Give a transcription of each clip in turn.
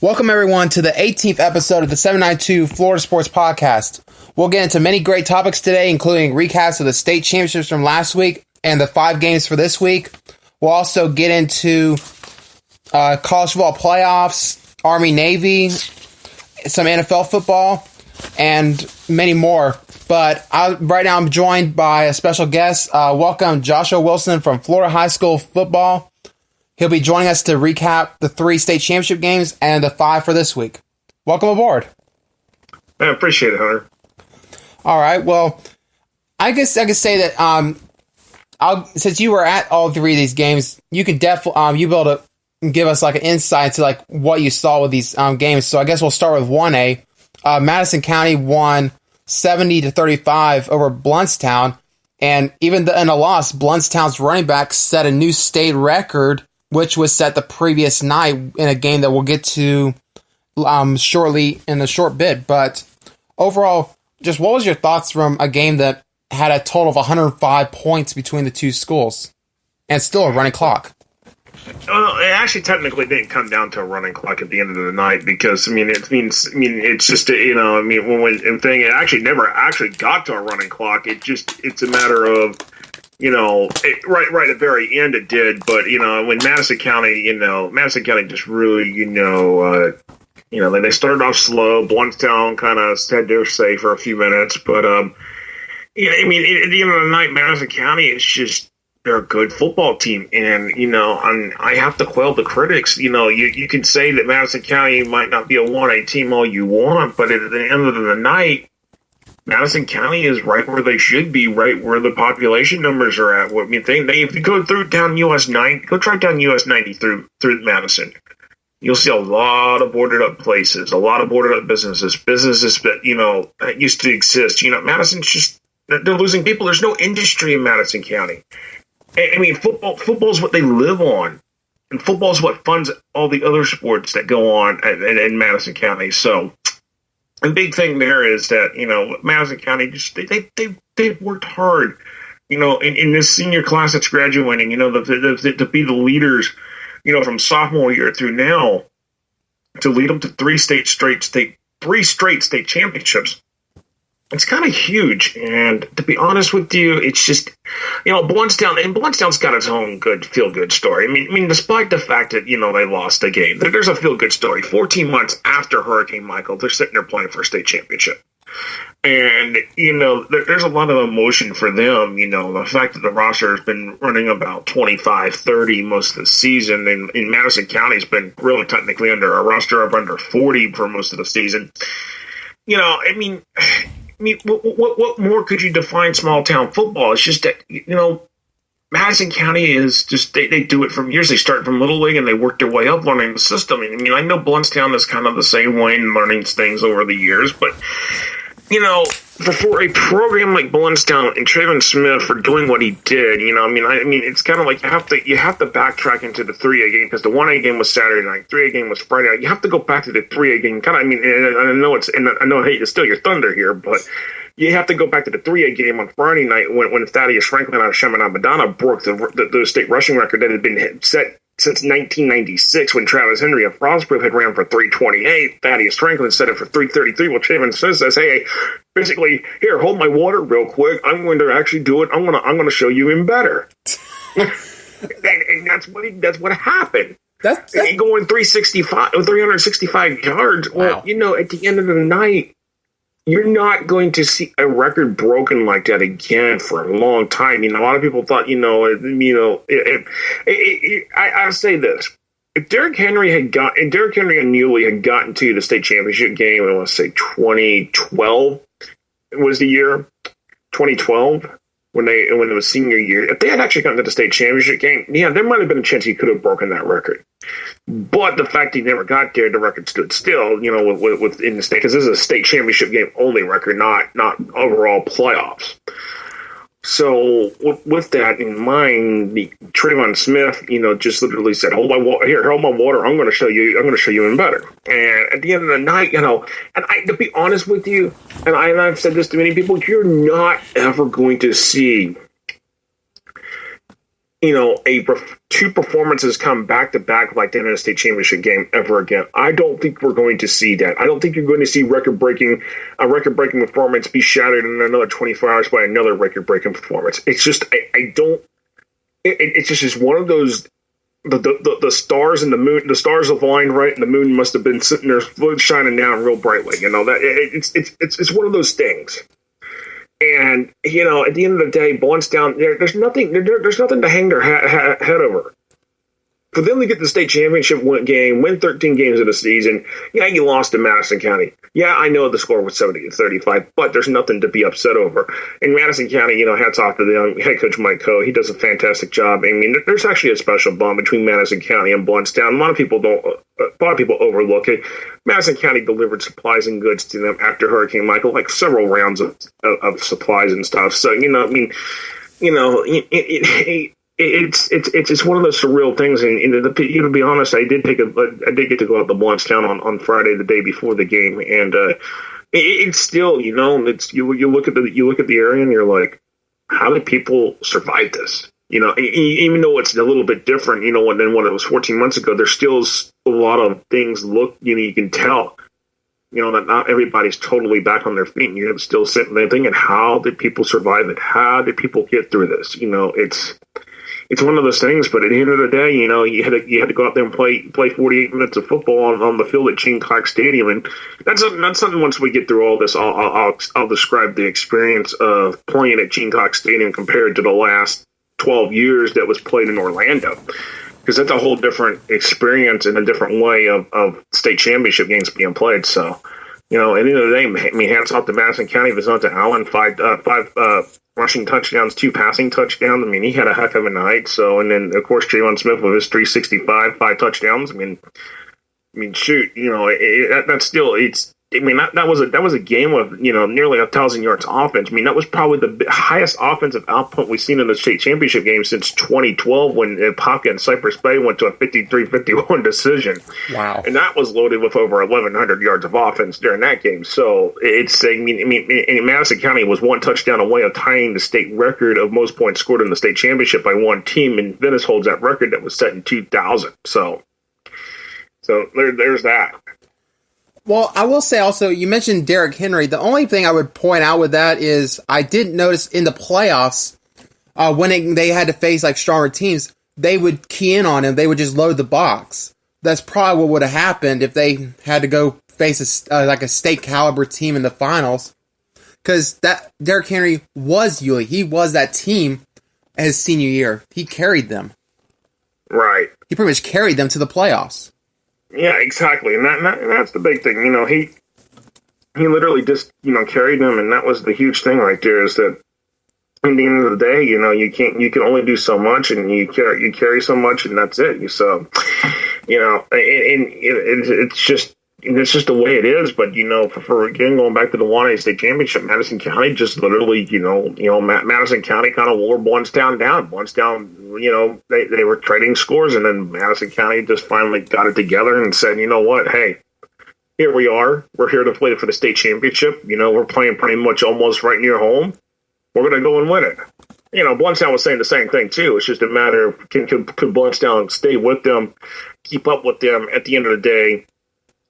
Welcome, everyone, to the 18th episode of the 792 Florida Sports Podcast. We'll get into many great topics today, including recaps of the state championships from last week and the 5 games for this week. We'll also get into college football playoffs, Army-Navy, some NFL football, and many more. But right now I'm joined by a special guest. Welcome, Joshua Wilson from Florida High School Football. He'll be joining us to recap the 3 state championship games and the 5 for this week. Welcome aboard. I appreciate it, Hunter. All right. Well, I guess I could say that since you were at all 3 of these games, you could definitely you be able to give us like an insight to like what you saw with these games. So I guess we'll start with 1A. Madison County won 70-35 over Blountstown, and even in a loss, Blountstown's running back set a new state record, which was set the previous night in a game that we'll get to shortly in a short bit. But overall, just what was your thoughts from a game that had a total of 105 points between the 2 schools and still a running clock? Well, it actually technically didn't come down to a running clock at the end of the night because it's just it actually never actually got to a running clock. It's a matter of right at the very end it did, but when Madison County just really they started off slow. Blountstown kind of had their say for a few minutes, but at the end of the night, Madison County is just. They're a good football team, and I have to quell the critics. You can say that Madison County might not be a 1A team all you want, but at the end of the night, Madison County is right where they should be, right where the population numbers are at. If you go down US 90, go try down US 90 through Madison. You'll see a lot of boarded up places, a lot of boarded up businesses that used to exist. Madison's just they're losing people. There's no industry in Madison County. Football is what they live on, and football is what funds all the other sports that go on in Madison County. So, the big thing there is that Madison County just they've worked hard, in this senior class that's graduating, to be the leaders, from sophomore year through now, to lead them to 3 straight state championships. It's kind of huge, and to be honest with you, it's just, Blountstown's got its own good feel-good story. Despite the fact that, they lost a game, there's a feel-good story. 14 months after Hurricane Michael, they're sitting there playing for a state championship. And, there's a lot of emotion for them, the fact that the roster has been running about 25, 30 most of the season, and in Madison County's been really technically under a roster of under 40 for most of the season. What more could you define small town football? It's just that, Madison County is just, they do it from years. They start from Little League and they work their way up learning the system. I know Blountstown is kind of the same way in learning things over the years, but, for a program like Blountstown and Trayvon Smith for doing what he did, it's kind of like you have to backtrack into the 3A game because the 1A game was Saturday night, 3A game was Friday night. You have to go back to the 3A game. I know I hate to steal your thunder here, but you have to go back to the 3A game on Friday night when Thaddeus Franklin out of Chaminade Madonna broke the state rushing record that had been set since 1996 when Travis Henry of Frostproof had ran for 328. Thaddeus Franklin set it for 333. Well, Trayvon Smith says, hey, basically, here, hold my water real quick. I'm going to actually do it. I'm going to show you him better. and that's what happened. That's going 365 yards. Well, wow. At the end of the night, you're not going to see a record broken like that again for a long time. A lot of people thought, I'll say this. If Derrick Henry and Muley had gotten to the state championship game, I want to say 2012 was the year, 2012, when it was senior year. If they had actually gotten to the state championship game, there might have been a chance he could have broken that record. But the fact he never got there, the record stood still, within the state, because this is a state championship game only record, not overall playoffs. So with that in mind, Trayvon Smith, just literally said, hold my water. I'm going to show you even better. And at the end of the night, to be honest with you, and I've said this to many people, you're not ever going to see two performances come back to back like that in a state championship game ever again. I don't think we're going to see that. I don't think you're going to see a record breaking performance be shattered in another 24 hours by another record breaking performance. It's just I don't. It's just one of those. The stars and the moon, the stars aligned right, and the moon must have been sitting there shining down real brightly. That it's one of those things. And at the end of the day, Blountstown, there's nothing to hang their head over. For them to get the state championship game, win 13 games in the season, yeah, you lost to Madison County. Yeah, I know the score was 70-35, but there's nothing to be upset over. In Madison County, hats off to them. Head coach Mike Coe, he does a fantastic job. I mean, there's actually a special bond between Madison County and Blountstown. A lot of people overlook it. Madison County delivered supplies and goods to them after Hurricane Michael, like several rounds of supplies and stuff. So, it's one of those surreal things, and to be honest, I did get to go out to Blountstown on Friday, the day before the game, and it's still, it's you look at the area and you're like, how did people survive this? Even though it's a little bit different, than what it was 14 months ago, there's still a lot of things. You can tell, that not everybody's totally back on their feet, and you're still sitting there thinking, how did people survive it? How did people get through this? It's one of those things, but at the end of the day, you had to go out there and play 48 minutes of football on the field at Gene Clark Stadium, and that's something. Once we get through all this, I'll describe the experience of playing at Gene Clark Stadium compared to the last 12 years that was played in Orlando, because that's a whole different experience and a different way of state championship games being played. So, at the end of the day, hats off to Madison County, Visonta Allen, five rushing touchdowns, 2 passing touchdowns. I mean, he had a heck of a night. So, and then of course Jalen Smith with his 365, 5 touchdowns. I mean, shoot, that's still that was a game of nearly 1,000 yards offense. I mean, that was probably the highest offensive output we've seen in the state championship game since 2012 when Apopka and Cypress Bay went to a 53-51 decision. Wow! And that was loaded with over 1,100 yards of offense during that game. So Madison County was 1 touchdown away of tying the state record of most points scored in the state championship by one team, and Venice holds that record that was set in 2000. So there's that. Well, I will say also, you mentioned Derrick Henry. The only thing I would point out with that is I did notice in the playoffs, when they had to face like stronger teams, they would key in on him. They would just load the box. That's probably what would have happened if they had to go face a state caliber team in the finals. Because that Derrick Henry was Yulee. He was that team his senior year. He carried them. Right. He pretty much carried them to the playoffs. Yeah, exactly, and that's the big thing. He literally just carried them, and that was the huge thing right there. Is that at the end of the day, you can only do so much, and you carry so much, and that's it. So, it's just the way it is. But for again going back to the 1A state championship, Madison County just literally, Madison County kind of wore Blountstown down. Blountstown, they were trading scores, and then Madison County just finally got it together and said, you know what, hey, here we are. We're here to play for the state championship. We're playing pretty much almost right near home. We're going to go and win it. Blountstown was saying the same thing too. It's just a matter of could Blountstown stay with them, keep up with them. At the end of the day,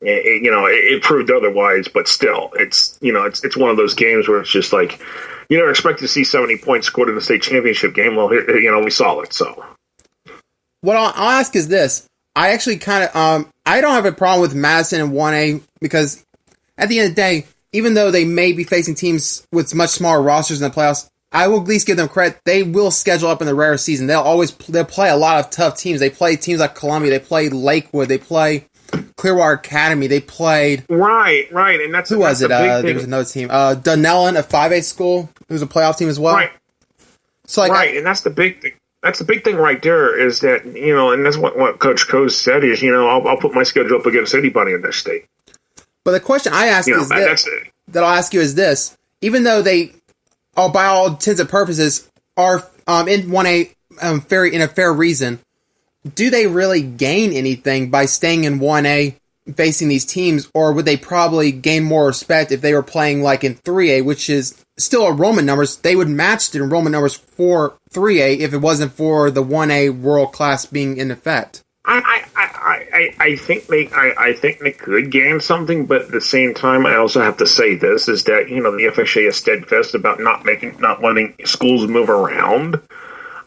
it proved otherwise, but still, it's one of those games where it's just like, you never expect to see 70 points scored in the state championship game. Well, here, we saw it. So, what I'll ask is this: I actually kind of, I don't have a problem with Madison in 1A because at the end of the day, even though they may be facing teams with much smaller rosters in the playoffs, I will at least give them credit. They will schedule up in the rare season. They'll play a lot of tough teams. They play teams like Columbia. They play Lakewood. They play Clearwater Academy. They played right, and that's who was it? There was another team, Dunellen, a 5A school. It was a playoff team as well. Right. So and that's the big thing. That's the big thing right there is that and that's what Coach Coe said is I'll put my schedule up against anybody in this state. But the question I ask is that I'll ask you is this: even though they, by all intents and purposes, are in 1A in a fair reason, do they really gain anything by staying in 1A facing these teams, or would they probably gain more respect if they were playing like in 3A, which is still enrollment numbers? They would match the enrollment numbers for 3A if it wasn't for the 1A world class being in effect. I think they could gain something, but at the same time, I also have to say this is that the FHA is steadfast about not letting schools move around.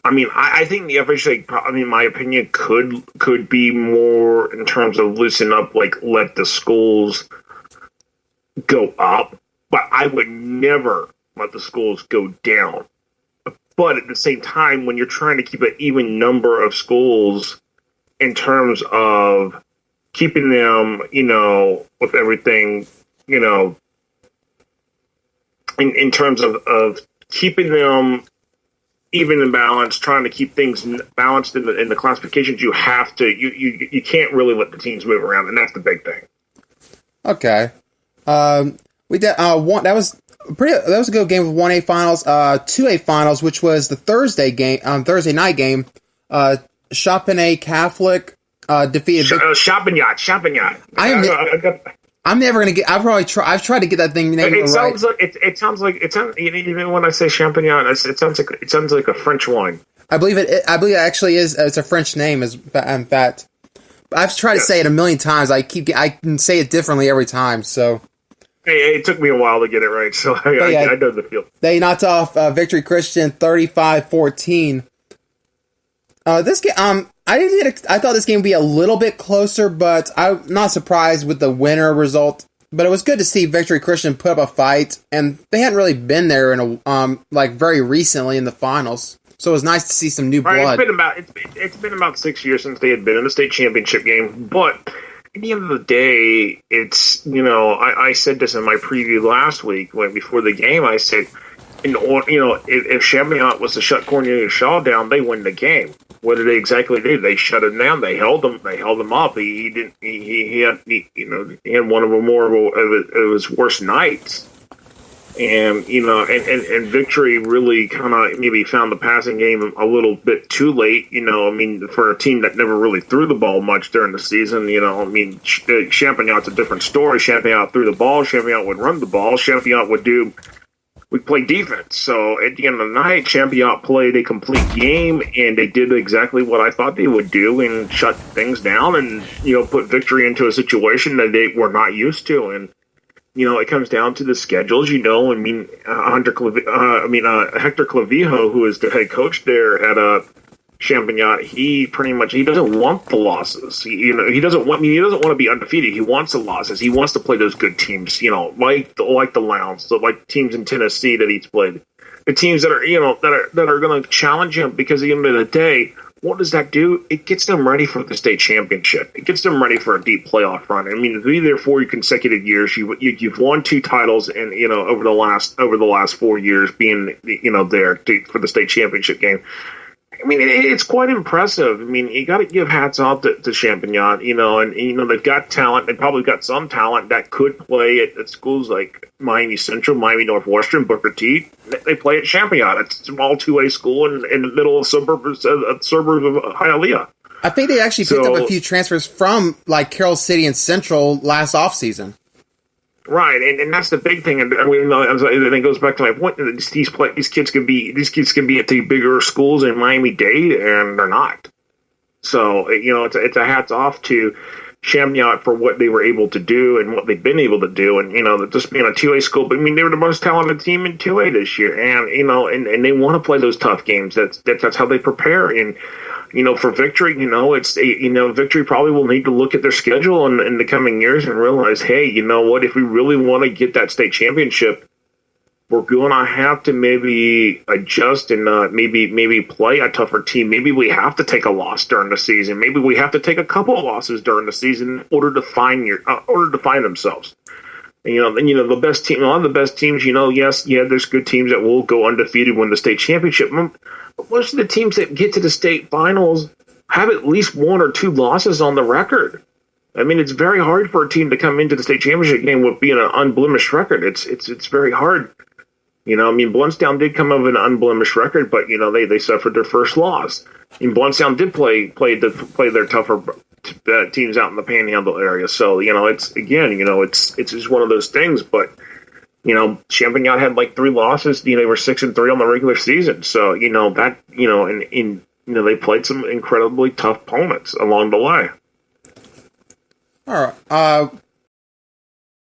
I mean, I think the FHA, in my opinion, could be more in terms of loosen up, like let the schools go up, but I would never let the schools go down. But at the same time, when you're trying to keep an even number of schools in terms of keeping them, with everything, in terms of keeping them even in balance, trying to keep things balanced in the classifications, you have to, you can't really let the teams move around, and that's the big thing. Okay. We did, that was a good game with 1A finals, 2A finals, which was the Thursday night game. Champagnat Catholic defeated Champagnat. I'm never gonna get. I've tried to get that thing named right. It sounds like even when I say Champagnat, it sounds like a French wine. I believe it actually is. It's a French name. In fact, I've tried to say it a million times. I can say it differently every time. So it took me a while to get it right. So I know the feel. They knocked off Victory Christian 35-14. This game, I thought this game would be a little bit closer, but I'm not surprised with the winner result. But it was good to see Victory Christian put up a fight, and they hadn't really been there in very recently in the finals. So it was nice to see some new blood. It's been about 6 years since they had been in the state championship game, but at the end of the day, it's I said this in my preview last week before the game. I said, if Champagnat was to shut Cornelius Shaw down, they win the game. What did they exactly do? They shut him down. They held him up. He didn't. He had one of his worst nights. And and Victory really kind of maybe found the passing game a little bit too late. For a team that never really threw the ball much during the season. Champagnat's a different story. Champagnat threw the ball. Champagnat would run the ball. Champagnat would play defense. So at the end of the night, Champagnat played a complete game, and they did exactly what I thought they would do and shut things down and, put Victory into a situation that they were not used to. And, it comes down to the schedules, Hector Clavijo, who is the head coach there at Champagnat, he doesn't want the losses. He doesn't want to be undefeated. He wants the losses. He wants to play those good teams, like the Lowndes, like teams in Tennessee that he's played, the teams that are going to challenge him. Because at the end of the day, what does that do? It gets them ready for the state championship. It gets them ready for a deep playoff run. To be there 4 consecutive years, you've won 2 titles, and over the last 4 years being there for the state championship game. It's quite impressive. You got to give hats off to Champagnat, and they've got talent. They probably got some talent that could play at schools like Miami Central, Miami Northwestern, Booker T. They play at Champagnat. It's a small 2A school in the middle of suburbs of Hialeah. I think they actually picked up a few transfers from Carroll City and Central last offseason. Right, and that's the big thing. And it goes back to my point. These kids can be at the bigger schools in Miami-Dade, and they're not. So it's a hats off to Champagnat for what they were able to do and what they've been able to do, and just being a 2A school. But they were the most talented team in 2A this year, and they want to play those tough games. That's how they prepare. And for Victory, Victory probably will need to look at their schedule in the coming years and realize, hey, if we really want to get that state championship, we're going to have to maybe adjust and maybe play a tougher team. Maybe we have to take a loss during the season. Maybe we have to take a couple of losses during the season in order to find themselves. The best team, a lot of the best teams, there's good teams that will go undefeated win the state championship. But most of the teams that get to the state finals have at least 1 or 2 losses on the record. It's very hard for a team to come into the state championship game with being an unblemished record. It's very hard. Blountstown did come up with an unblemished record, but they suffered their first loss. Blountstown did play their tougher teams out in the Panhandle area. So it's just one of those things. But Champagnat had like 3 losses. They were 6-3 on the regular season. So and they played some incredibly tough opponents along the way. All right.